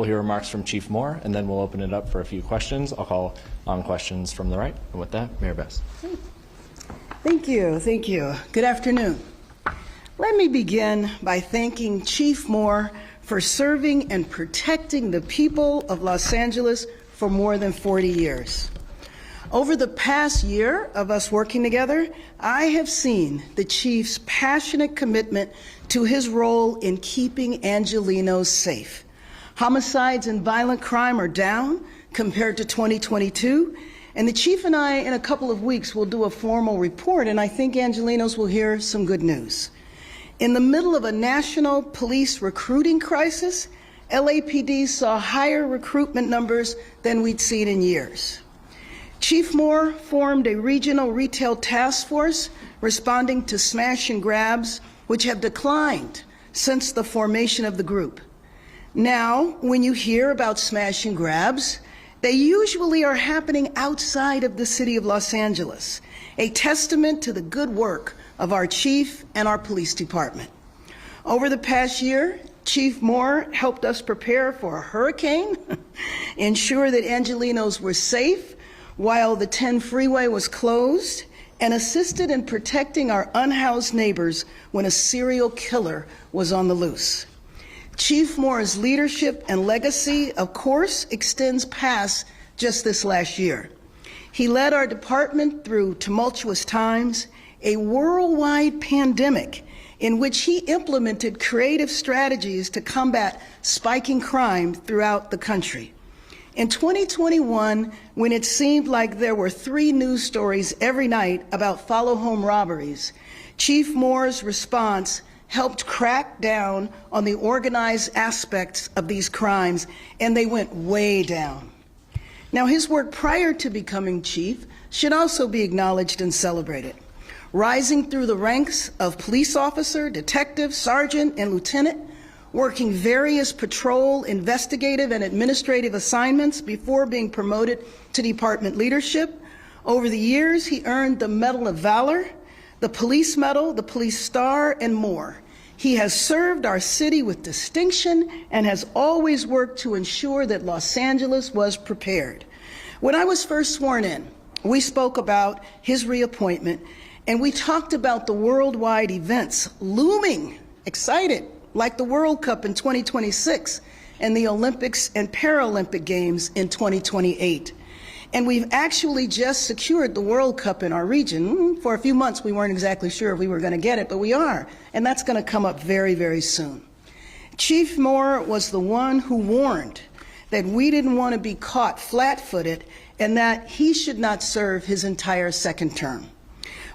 We'll hear remarks from Chief Moore, and then we'll open it up for a few questions. I'll call on questions from the right. And with that, Mayor Bess. Thank you. Thank you. Good afternoon. Let me begin by thanking Chief Moore for serving and protecting the people of Los Angeles for more than 40 years. Over the past year of us working together, I have seen the Chief's passionate commitment to his role in keeping Angelenos safe. Homicides and violent crime are down compared to 2022, and the Chief and I, in a couple of weeks, will do a formal report, and I think Angelenos will hear some good news. In the middle of a national police recruiting crisis, LAPD saw higher recruitment numbers than we'd seen in years. Chief Moore formed a regional retail task force responding to smash and grabs, which have declined since the formation of the group. Now, when you hear about smash and grabs, they usually are happening outside of the city of Los Angeles, a testament to the good work of our chief and our police department. Over the past year, Chief Moore helped us prepare for a hurricane, ensure that Angelenos were safe while the 10 freeway was closed, and assisted in protecting our unhoused neighbors when a serial killer was on the loose. Chief Moore's leadership and legacy, of course, extends past just this last year. He led our department through tumultuous times, a worldwide pandemic in which he implemented creative strategies to combat spiking crime throughout the country. In 2021, when it seemed like there were 3 news stories every night about follow-home robberies, Chief Moore's response helped crack down on the organized aspects of these crimes, and they went way down. Now, his work prior to becoming chief should also be acknowledged and celebrated. Rising through the ranks of police officer, detective, sergeant, and lieutenant, working various patrol, investigative, and administrative assignments before being promoted to department leadership. Over the years, he earned the Medal of Valor, the Police Medal, the Police Star, and more. He has served our city with distinction and has always worked to ensure that Los Angeles was prepared. When I was first sworn in, we spoke about his reappointment, and we talked about the worldwide events looming, excited, like the World Cup in 2026 and the Olympics and Paralympic Games in 2028. And we've actually just secured the World Cup in our region. For a few months, we weren't exactly sure if we were going to get it, but we are. And that's going to come up very, very soon. Chief Moore was the one who warned that we didn't want to be caught flat-footed and that he should not serve his entire second term.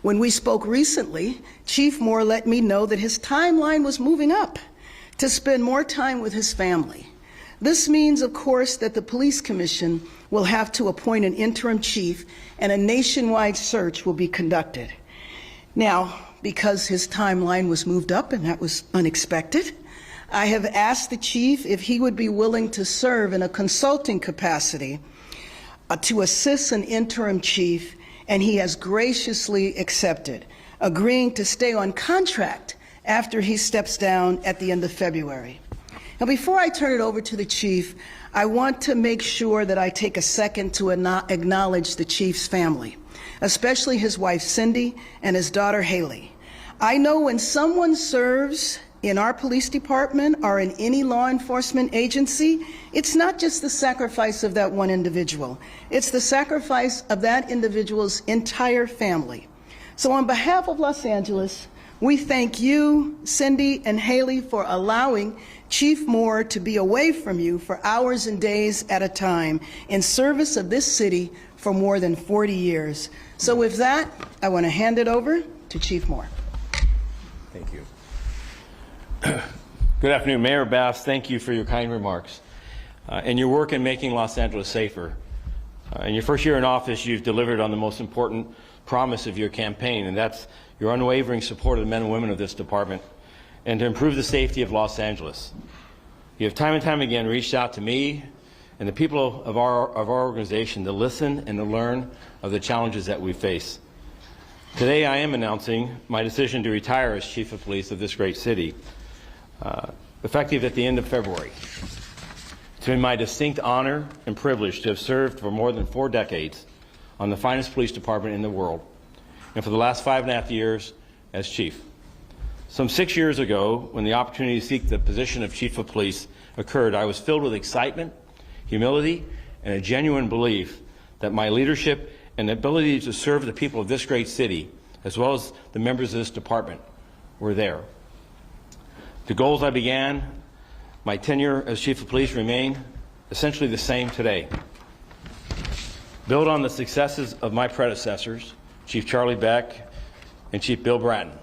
When we spoke recently, Chief Moore let me know that his timeline was moving up to spend more time with his family. This means, of course, that the Police Commission will have to appoint an interim chief and a nationwide search will be conducted. Now, because his timeline was moved up and that was unexpected, I have asked the chief if he would be willing to serve in a consulting capacity to assist an interim chief, and he has graciously accepted, agreeing to stay on contract after he steps down at the end of February. Now, before I turn it over to the chief, I want to make sure that I take a second to acknowledge the chief's family, especially his wife Cindy and his daughter Haley. I know when someone serves in our police department or in any law enforcement agency, it's not just the sacrifice of that one individual. It's the sacrifice of that individual's entire family. So on behalf of Los Angeles, we thank you, Cindy and Haley, for allowing Chief Moore to be away from you for hours and days at a time in service of this city for more than 40 years. So with that, I want to hand it over to Chief Moore. Thank you. Good afternoon, Mayor Bass. Thank you for your kind remarks and your work in making Los Angeles safer. In your first year in office, you've delivered on the most important promise of your campaign, and that's your unwavering support of the men and women of this department and to improve the safety of Los Angeles. You have time and time again reached out to me and the people of our organization to listen and to learn of the challenges that we face. Today I am announcing my decision to retire as Chief of Police of this great city, effective at the end of February. It's been my distinct honor and privilege to have served for more than 4 decades on the finest police department in the world, and for the last 5.5 years as chief. Some 6 years ago, when the opportunity to seek the position of chief of police occurred, I was filled with excitement, humility, and a genuine belief that my leadership and ability to serve the people of this great city, as well as the members of this department, were there. The goals I began my tenure as chief of police remain essentially the same today. Build on the successes of my predecessors, Chief Charlie Beck and Chief Bill Bratton,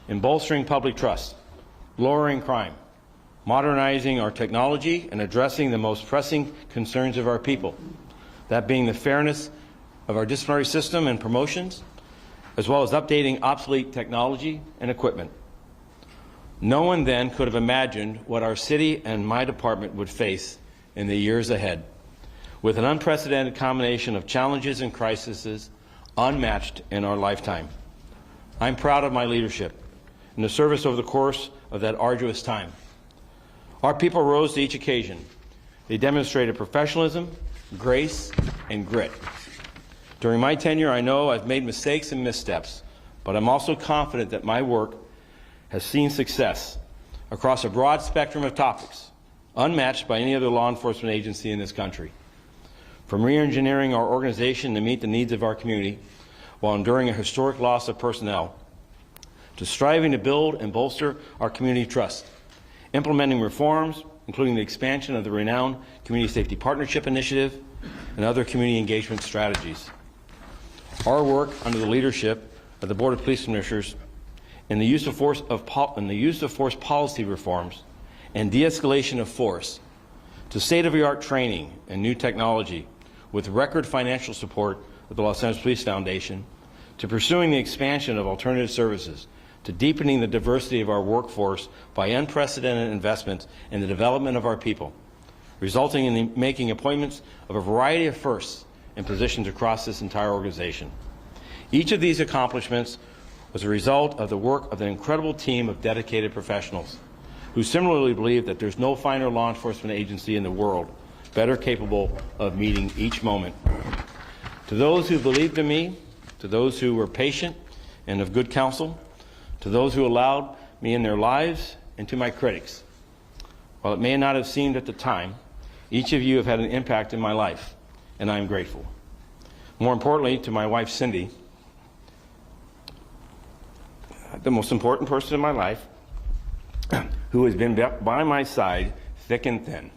in bolstering public trust, lowering crime, modernizing our technology, and addressing the most pressing concerns of our people, that being the fairness of our disciplinary system and promotions, as well as updating obsolete technology and equipment. No one then could have imagined what our city and my department would face in the years ahead, with an unprecedented combination of challenges and crises unmatched in our lifetime. I'm proud of my leadership and the service over the course of that arduous time. Our people rose to each occasion. They demonstrated professionalism, grace, and grit. During my tenure, I know I've made mistakes and missteps, but I'm also confident that my work has seen success across a broad spectrum of topics, unmatched by any other law enforcement agency in this country. From re-engineering our organization to meet the needs of our community while enduring a historic loss of personnel, to striving to build and bolster our community trust, implementing reforms, including the expansion of the renowned Community Safety Partnership Initiative and other community engagement strategies. Our work under the leadership of the Board of Police Commissioners in the use of force policy reforms and de-escalation of force, to state-of-the-art training and new technology with record financial support of the Los Angeles Police Foundation, to pursuing the expansion of alternative services, to deepening the diversity of our workforce by unprecedented investments in the development of our people, resulting in the making appointments of a variety of firsts in positions across this entire organization. Each of these accomplishments was a result of the work of an incredible team of dedicated professionals who similarly believe that there's no finer law enforcement agency in the world better capable of meeting each moment. To those who believed in me, to those who were patient and of good counsel, to those who allowed me in their lives, and to my critics. While it may not have seemed at the time, each of you have had an impact in my life, and I am grateful. More importantly, to my wife, Cindy, the most important person in my life, who has been by my side thick and thin.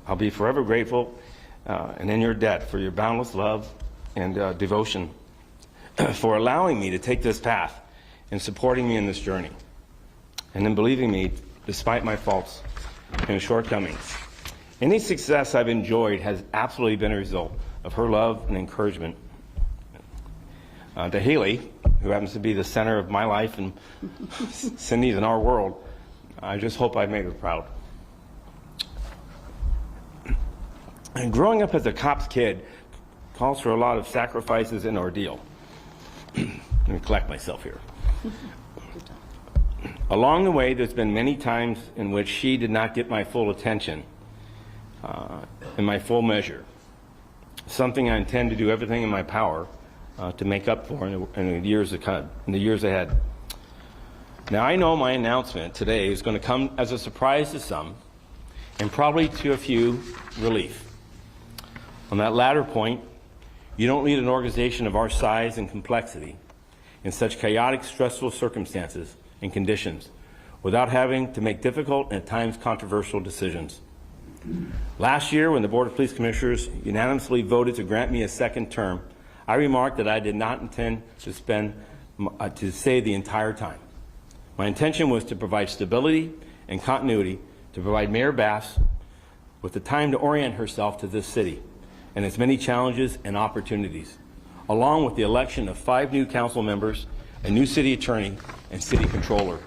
I'll be forever grateful and in your debt for your boundless love and devotion, for allowing me to take this path and supporting me in this journey, and in believing me despite my faults and shortcomings. Any success I've enjoyed has absolutely been a result of her love and encouragement. To Haley, who happens to be the center of my life and Cindy's in our world, I just hope I made her proud. And growing up as a cop's kid calls for a lot of sacrifices and ordeal. Let me collect myself here. Along the way, there's been many times in which she did not get my full attention and my full measure, something I intend to do everything in my power to make up for in the years ahead. Now, I know my announcement today is going to come as a surprise to some, and probably to a few, relief. On that latter point, you don't lead an organization of our size and complexity in such chaotic, stressful circumstances and conditions without having to make difficult and at times controversial decisions. Last year, when the Board of Police Commissioners unanimously voted to grant me a second term, I remarked that I did not intend to stay the entire time. My intention was to provide stability and continuity, to provide Mayor Bass with the time to orient herself to this city and its many challenges and opportunities, along with the election of 5 new council members, a new city attorney, and city controller.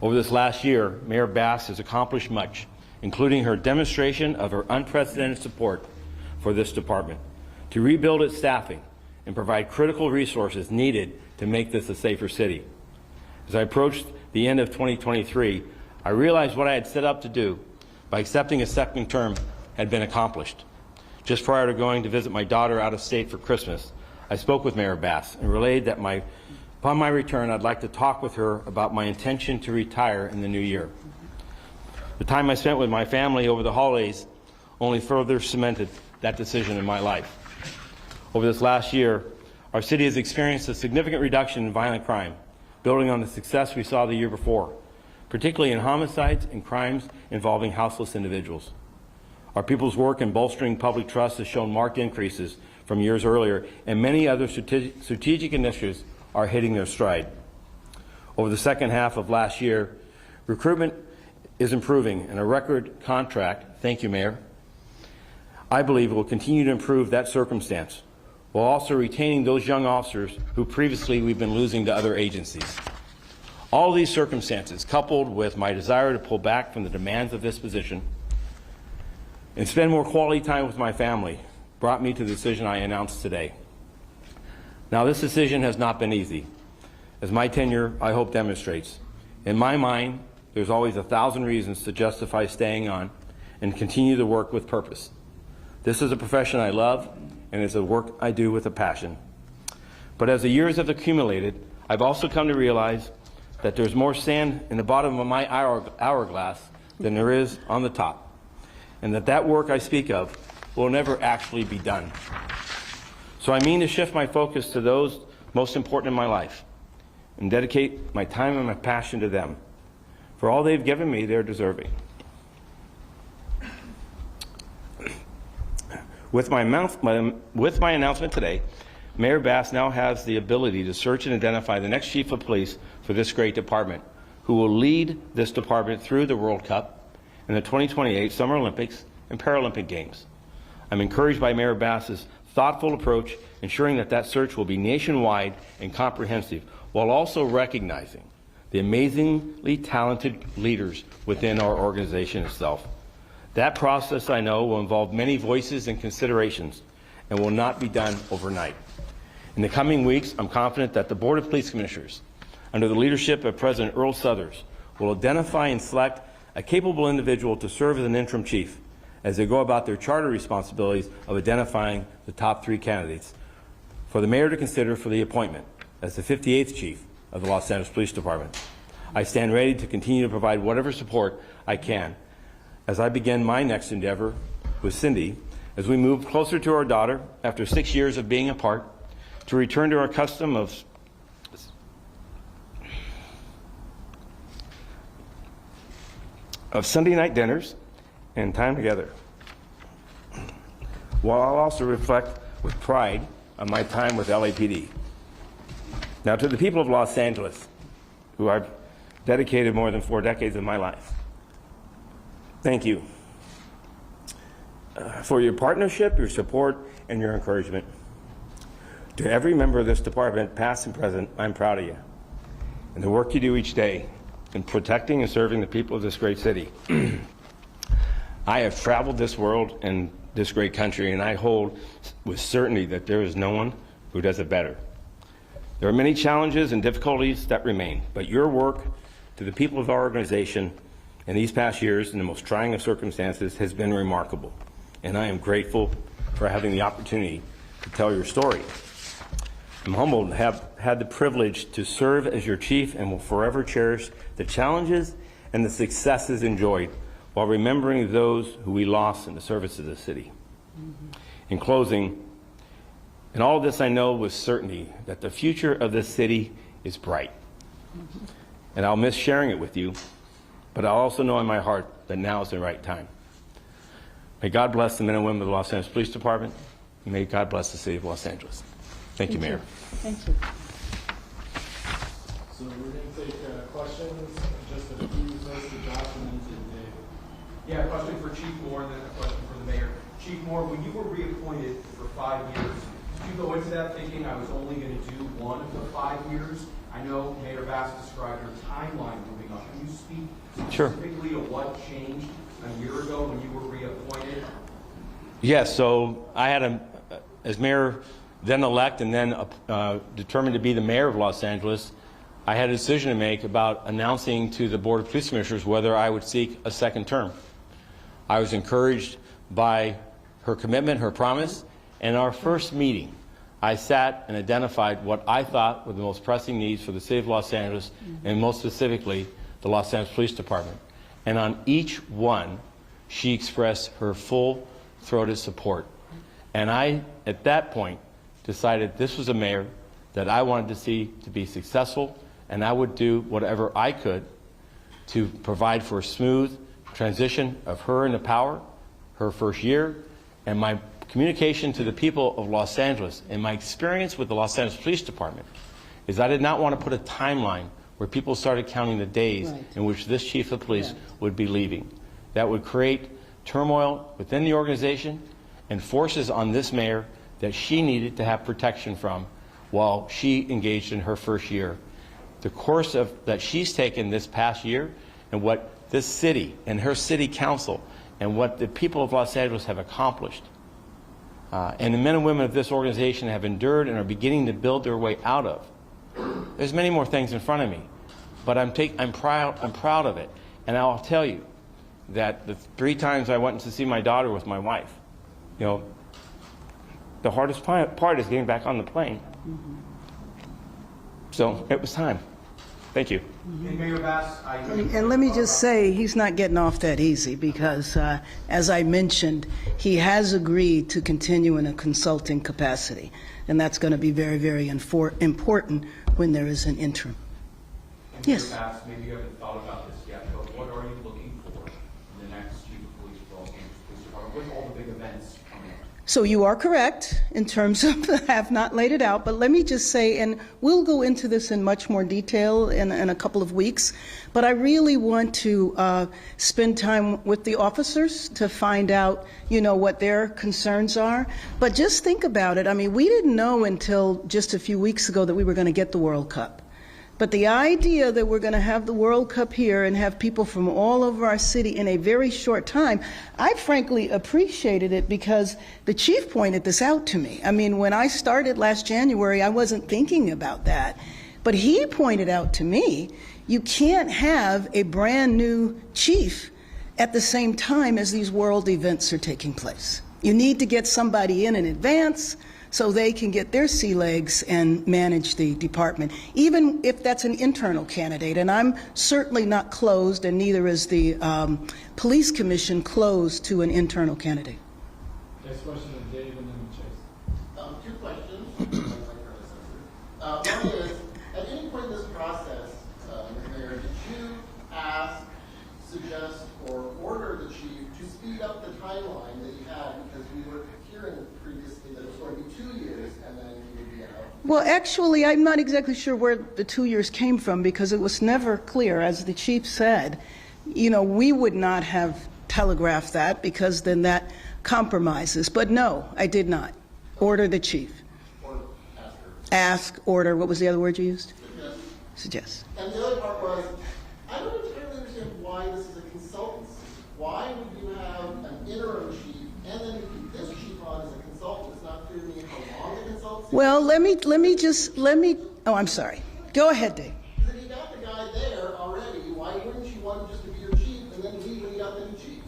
Over this last year, Mayor Bass has accomplished much, including her demonstration of her unprecedented support for this department, to rebuild its staffing and provide critical resources needed to make this a safer city. As I approached the end of 2023, I realized what I had set out to do, by accepting a second term had been accomplished. Just prior to going to visit my daughter out of state for Christmas, I spoke with Mayor Bass and relayed that upon my return, I'd like to talk with her about my intention to retire in the new year. The time I spent with my family over the holidays only further cemented that decision in my life. Over this last year, our city has experienced a significant reduction in violent crime, building on the success we saw the year before, particularly in homicides and crimes involving houseless individuals. Our people's work in bolstering public trust has shown marked increases from years earlier, and many other strategic initiatives are hitting their stride. Over the second half of last year, recruitment is improving, and a record contract, thank you, Mayor, I believe will continue to improve that circumstance, while also retaining those young officers who previously we've been losing to other agencies. All these circumstances, coupled with my desire to pull back from the demands of this position and spend more quality time with my family, brought me to the decision I announced today. Now, this decision has not been easy, as my tenure, I hope, demonstrates. In my mind, there's always 1,000 reasons to justify staying on and continue to work with purpose. This is a profession I love, and it's a work I do with a passion. But as the years have accumulated, I've also come to realize that there's more sand in the bottom of my hourglass than there is on the top, and that work I speak of will never actually be done. So I mean to shift my focus to those most important in my life and dedicate my time and my passion to them. For all they've given me, they're deserving. With my announcement today, Mayor Bass now has the ability to search and identify the next chief of police for this great department, who will lead this department through the World Cup and the 2028 Summer Olympics and Paralympic Games. I'm encouraged by Mayor Bass's thoughtful approach, ensuring that search will be nationwide and comprehensive, while also recognizing the amazingly talented leaders within our organization itself. That process, I know, will involve many voices and considerations and will not be done overnight. In the coming weeks, I'm confident that the Board of Police Commissioners, under the leadership of President Earl Suthers, will identify and select a capable individual to serve as an interim chief as they go about their charter responsibilities of identifying the top 3 candidates for the mayor to consider for the appointment as the 58th chief of the Los Angeles Police Department. I stand ready to continue to provide whatever support I can as I begin my next endeavor with Cindy as we move closer to our daughter after 6 years of being apart, to return to our custom of Sunday night dinners and time together, while I'll also reflect with pride on my time with LAPD. Now, to the people of Los Angeles, who I've dedicated more than 4 decades of my life, thank you for your partnership, your support, and your encouragement. To every member of this department, past and present, I'm proud of you and the work you do each day in protecting and serving the people of this great city. I have traveled this world and this great country, and I hold with certainty that there is no one who does it better. There are many challenges and difficulties that remain, but your work to the people of our organization in these past years in the most trying of circumstances has been remarkable, and I am grateful for having the opportunity to tell your story. I'm humbled to have had the privilege to serve as your chief and will forever cherish the challenges and the successes enjoyed while remembering those who we lost in the service of the city. In closing, in all of this I know with certainty that the future of this city is bright. And I'll miss sharing it with you, but I also know in my heart that now is the right time. May God bless the men and women of the Los Angeles Police Department, and may God bless the city of Los Angeles. Thank you, Mayor. Thank you. So we're going to take questions, just a few minutes to Josh and then to Dave. Yeah, a question for Chief Moore and then a question for the mayor. Chief Moore, when you were reappointed for 5 years, did you go into that thinking I was only going to do 1 of the 5 years? I know Mayor Bass described her timeline moving up. Can you speak specifically to what changed a year ago when you were reappointed? Yes, so I had as mayor then elect and then determined to be the mayor of Los Angeles, I had a decision to make about announcing to the Board of Police Commissioners whether I would seek a second term. I was encouraged by her commitment, her promise, and our first meeting, I sat and identified what I thought were the most pressing needs for the city of Los Angeles, and most specifically, the Los Angeles Police Department. And on each one, she expressed her full-throated support. And I, at that point, decided this was a mayor that I wanted to see to be successful, and I would do whatever I could to provide for a smooth transition of her into power, her first year, and my communication to the people of Los Angeles and my experience with the Los Angeles Police Department is I did not want to put a timeline where people started counting the days in which this chief of police would be leaving. That would create turmoil within the organization and forces on this mayor that she needed to have protection from while she engaged in her first year. The course that she's taken this past year and what this city and her city council and what the people of Los Angeles have accomplished, and the men and women of this organization have endured and are beginning to build their way out of. There's many more things in front of me, but I'm proud of it. And I'll tell you that the 3 times I went to see my daughter with my wife, you know, the hardest part is getting back on the plane. So it was time. Thank you. And Mayor Bass, And let me just say, he's not getting off that easy because, as I mentioned, he has agreed to continue in a consulting capacity. And that's going to be very, very important when there is an interim. and Yes. Mayor Bass, maybe you haven't thought about this yet, but what are you looking for in the next chief of police for Los Angeles Police Department with all the big events coming up? So you are correct in terms of have not laid it out, but let me just say, and we'll go into this in much more detail in a couple of weeks, but I really want to spend time with the officers to find out, you know, what their concerns are. But just think about it. I mean, we didn't know until just a few weeks ago that we were going to get the World Cup. But the idea that we're going to have the World Cup here and have people from all over our city in a very short time, I frankly appreciated it because the chief pointed this out to me. I mean, when I started last January, I wasn't thinking about that. But he pointed out to me, you can't have a brand new chief at the same time as these world events are taking place. You need to get somebody in advance so they can get their sea legs and manage the department, even if that's an internal candidate. And I'm certainly not closed, and neither is the police commission closed to an internal candidate. Next question is Dave and then Chase. 2 questions. One is, at any point in this process, Mr. Mayor, did you ask, suggest, or order the chief to speed up the timeline that you had? Because we were hearing previously that it was going to be 2 years and then you would be out. Well, actually, I'm not exactly sure where the 2 years came from because it was never clear. As the chief said, you know, we would not have telegraphed that because then that compromises. But no, I did not order the chief. Or ask her. Ask, order, what was the other word you used? Suggest. Suggest. And the other part was, I don't entirely understand why this is a consultancy. Why would you have an interim chief and then keep this chief on as a consultant? It's not clear to me how long the consultancy. Well, let me, oh, I'm sorry. Go ahead, Dave. Because if you got the guy there already, why wouldn't you want him just to be your chief and then leave when you got the new chief?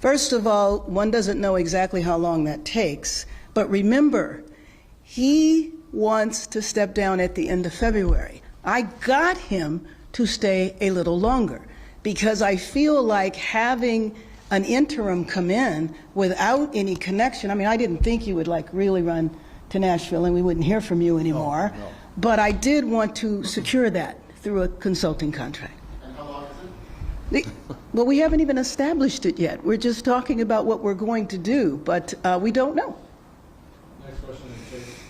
First of all, one doesn't know exactly how long that takes, but remember, he wants to step down at the end of February. I got him to stay a little longer because I feel like having an interim come in without any connection. I mean, I didn't think you would like really run to Nashville and we wouldn't hear from you anymore, but I did want to secure that through a consulting contract. And how long is it? Well, we haven't even established it yet. We're just talking about what we're going to do, but we don't know. Next question is Chase.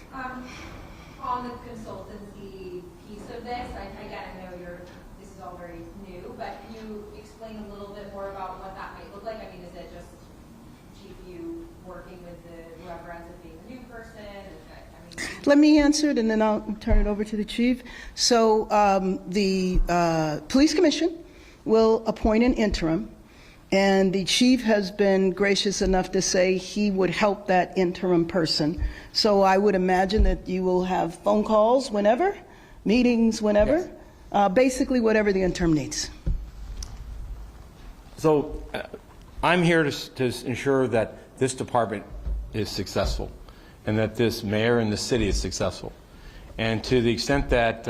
On the consultancy piece of this, again, I know this is all very new, but can you explain a little bit more about what that might look like? I mean, is it just chief you working with whoever ends up being the new person? Let me answer it, and then I'll turn it over to the chief. So the police commission will appoint an interim, and the chief has been gracious enough to say he would help that interim person. So I would imagine that you will have phone calls whenever, meetings whenever, basically whatever the interim needs. So I'm here to ensure that this department is successful and that this mayor and the city is successful. And to the extent that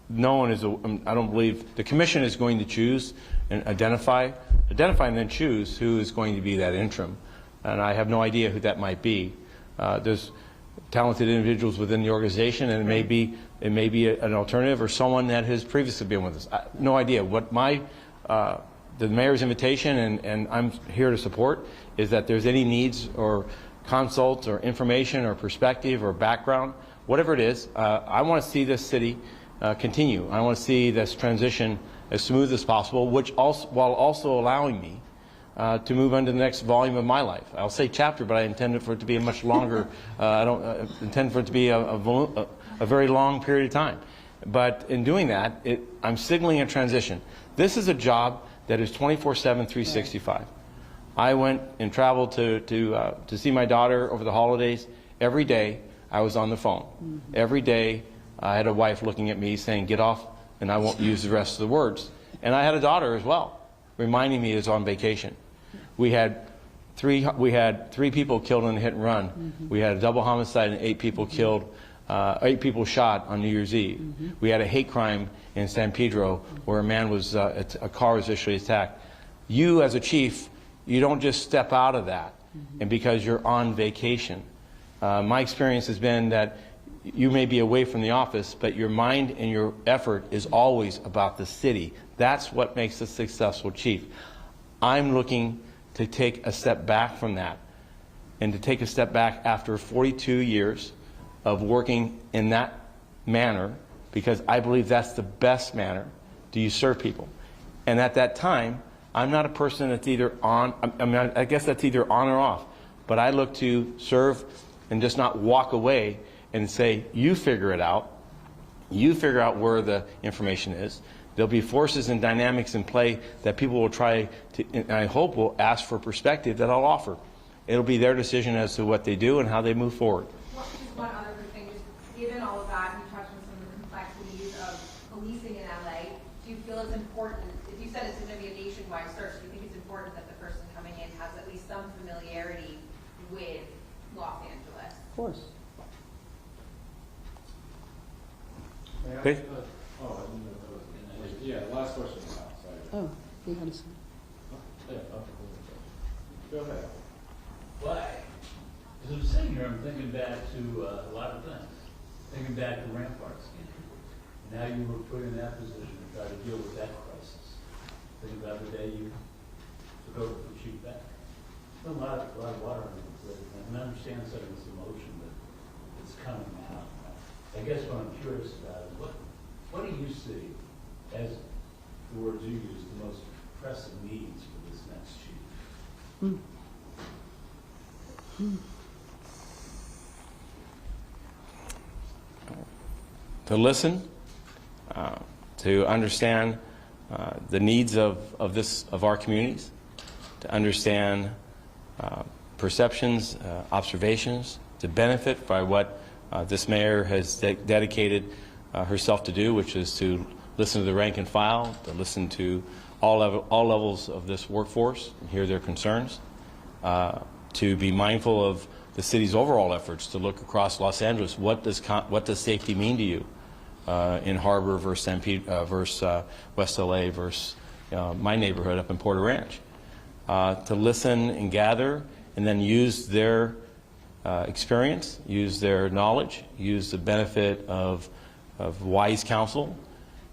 no one is, I don't believe, the commission is going to choose and identify and then choose who is going to be that interim. And I have no idea who that might be. There's talented individuals within the organization, and it may be an alternative or someone that has previously been with us. No idea. What the mayor's invitation, and I'm here to support, is that there's any needs or consults or information or perspective or background, whatever it is, I want to see this city continue. I want to see this transition as smooth as possible, while also allowing me to move on to the next volume of my life. I'll say chapter, but I intend for it to be a much longer, I don't intend for it to be a very long period of time. But in doing that, I'm signaling a transition. This is a job that is 24/7, 365. I went and traveled to see my daughter over the holidays. Every day I was on the phone. Mm-hmm. Every day I had a wife looking at me saying, "Get off," and I won't use the rest of the words. And I had a daughter as well, reminding me I was on vacation. We had three people killed in a hit and run. Mm-hmm. We had a double homicide and 8 people killed, 8 people shot on New Year's Eve. Mm-hmm. We had a hate crime in San Pedro where a man was, a car was visually attacked. You as a chief, you don't just step out of that, mm-hmm. and because you're on vacation. My experience has been that you may be away from the office, but your mind and your effort is always about the city. That's what makes a successful chief. I'm looking to take a step back from that, and to take a step back after 42 years of working in that manner, because I believe that's the best manner to serve people. And at that time, I'm not a person that's either on, I guess that's either on or off, but I look to serve and just not walk away and say, you figure it out. You figure out where the information is. There'll be forces and dynamics in play that people will try to, and I hope will ask for perspective that I'll offer. It'll be their decision as to what they do and how they move forward. Just one other quick thing, just given all of that, you touched on some of the complexities of policing in LA, do you feel it's important, if you said it's going to be a nationwide search, do you think it's important that the person coming in has at least some familiarity with Los Angeles? Of course. Please. Oh, I didn't know that was, yeah, last question now, sorry. Oh, you had a second. Yeah, go ahead. Why? As I'm sitting here, I'm thinking back to a lot of things. Thinking back to Rampart scandal. Now you were put in that position to try to deal with that crisis. Think about the day you took over from Chief Beck. There's a lot of water under the bridge. I can understand some of this emotion that it's coming out. I guess what I'm curious about is what do you see as the words you use, the most pressing needs for this next chief? To listen, to understand the needs of our communities, to understand perceptions, observations, to benefit by what this mayor has dedicated herself to do, which is to listen to the rank and file, to listen to all levels of this workforce and hear their concerns, to be mindful of the city's overall efforts to look across Los Angeles. What does safety mean to you in Harbor versus West LA versus my neighborhood up in Porter Ranch? To listen and gather and then use their experience, use their knowledge, use the benefit of wise counsel,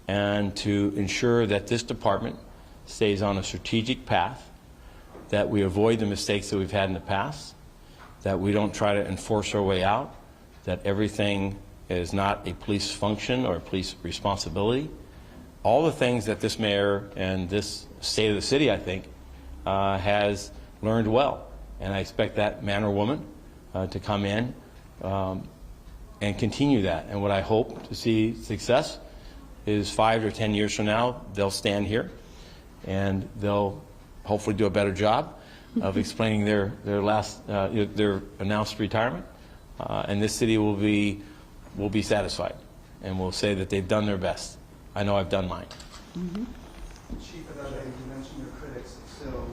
and to ensure that this department stays on a strategic path, that we avoid the mistakes that we've had in the past, that we don't try to enforce our way out, that everything is not a police function or a police responsibility. All the things that this mayor and this state of the city, I think, has learned well. And I expect that man or woman to come in and continue that. And what I hope to see success is 5 or 10 years from now, they'll stand here and they'll hopefully do a better job of explaining their announced retirement, and this city will be satisfied, and will say that they've done their best. I know I've done mine. Chief, another thing, you mentioned your critics. So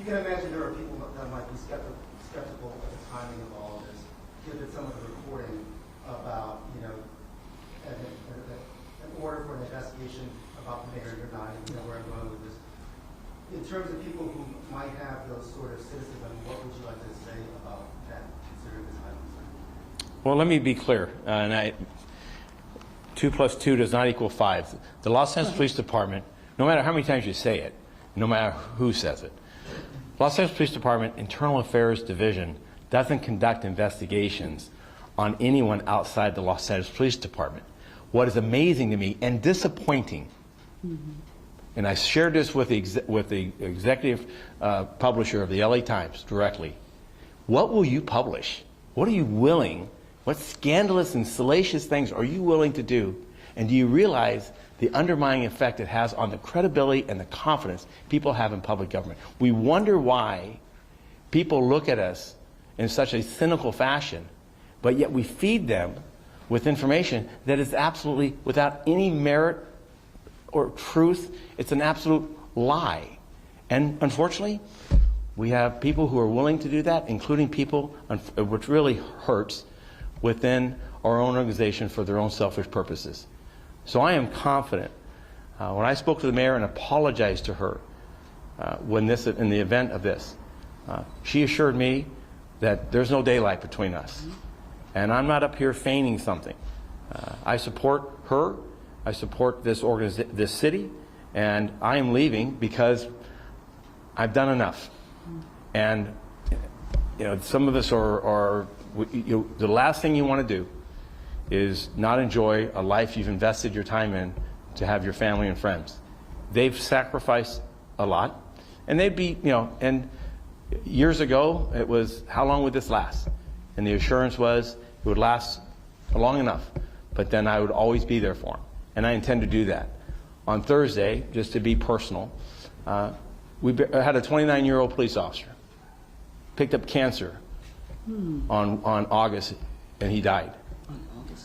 You can imagine there are people that might be skeptical of the timing of all of this, given some of the reporting about, you know, an order for an investigation about the mayor, you're not, you know, where I'm going with this. In terms of people who might have those sort of citizens, what would you like to say about that, considering the time? Well, let me be clear. 2 + 2 does not equal 5. The Los Angeles Police Department, no matter how many times you say it, no matter who says it, Los Angeles Police Department Internal Affairs Division doesn't conduct investigations on anyone outside the Los Angeles Police Department. What is amazing to me and disappointing, and I shared this with the executive publisher of the LA Times directly, what will you publish? What are you willing, what scandalous and salacious things are you willing to do? And do you realize the undermining effect it has on the credibility and the confidence people have in public government? We wonder why people look at us in such a cynical fashion, but yet we feed them with information that is absolutely without any merit or truth. It's an absolute lie. And unfortunately, we have people who are willing to do that, including people, which really hurts, within our own organization for their own selfish purposes. So I am confident. When I spoke to the mayor and apologized to her in the event of this, she assured me that there's no daylight between us. And I'm not up here feigning something. I support her. I support this city. And I am leaving because I've done enough. And you know, some of us are the last thing you want to do is not enjoy a life you've invested your time in to have your family and friends. They've sacrificed a lot, and they'd be, you know, and years ago it was, how long would this last? And the assurance was it would last long enough, but then I would always be there for them, and I intend to do that. On Thursday, just to be personal, we had a 29-year-old police officer picked up cancer on August, and he died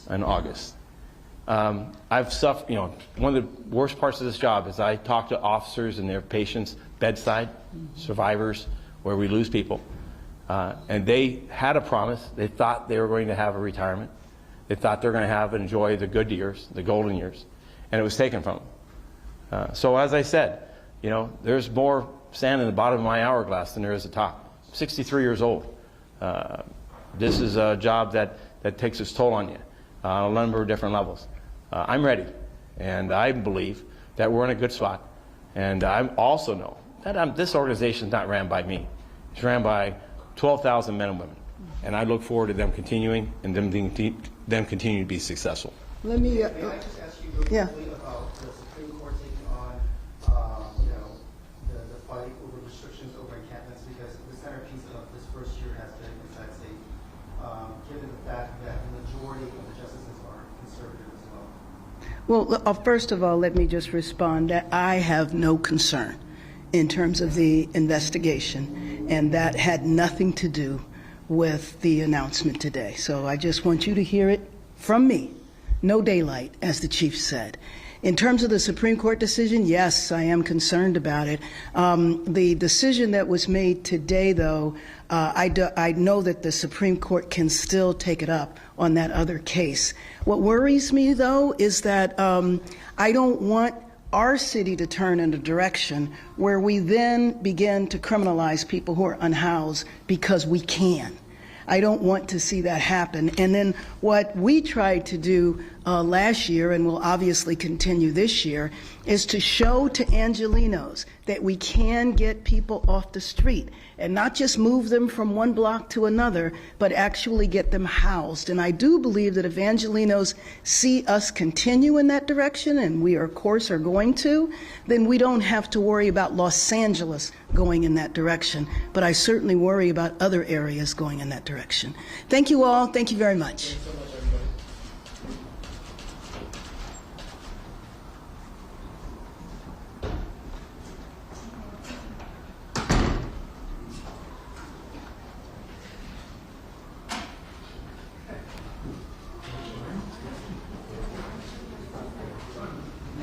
in August. I've suffered, you know, one of the worst parts of this job is I talk to officers and their patients bedside, survivors, where we lose people. And they had a promise. They thought they were going to have a retirement. They thought they were going to have and enjoy the good years, the golden years, and it was taken from them. So as I said, you know, there's more sand in the bottom of my hourglass than there is at the top. 63 years old. This is a job that takes its toll on you on a number of different levels. I'm ready, and I believe that we're in a good spot. And I also know that this organization is not ran by me. It's ran by 12,000 men and women. And I look forward to them continuing and them continue to be successful. Let me, May I just ask you real quickly about the Supreme Court taking on, you know, the fight over restrictions over encampments, because the centerpiece of this first year has been inside state, given the fact that the majority of the justices are conservative as well. well, first of all, let me just respond that I have no concern in terms of the investigation, and that had nothing to do with the announcement today. So I just want you to hear it from me. No daylight, as the chief said. In terms of the Supreme Court decision, yes, I am concerned about it. The decision that was made today, though, I know that the Supreme Court can still take it up on that other case. What worries me, though, is that I don't want our city to turn in a direction where we then begin to criminalize people who are unhoused because we can. I don't want to see that happen. And then what we tried to do last year, and will obviously continue this year, is to show to Angelenos that we can get people off the street and not just move them from one block to another, but actually get them housed. And I do believe that if Angelenos see us continue in that direction, and we, of course, are going to, then we don't have to worry about Los Angeles going in that direction. But I certainly worry about other areas going in that direction. Thank you all. Thank you very much. Thanks so much.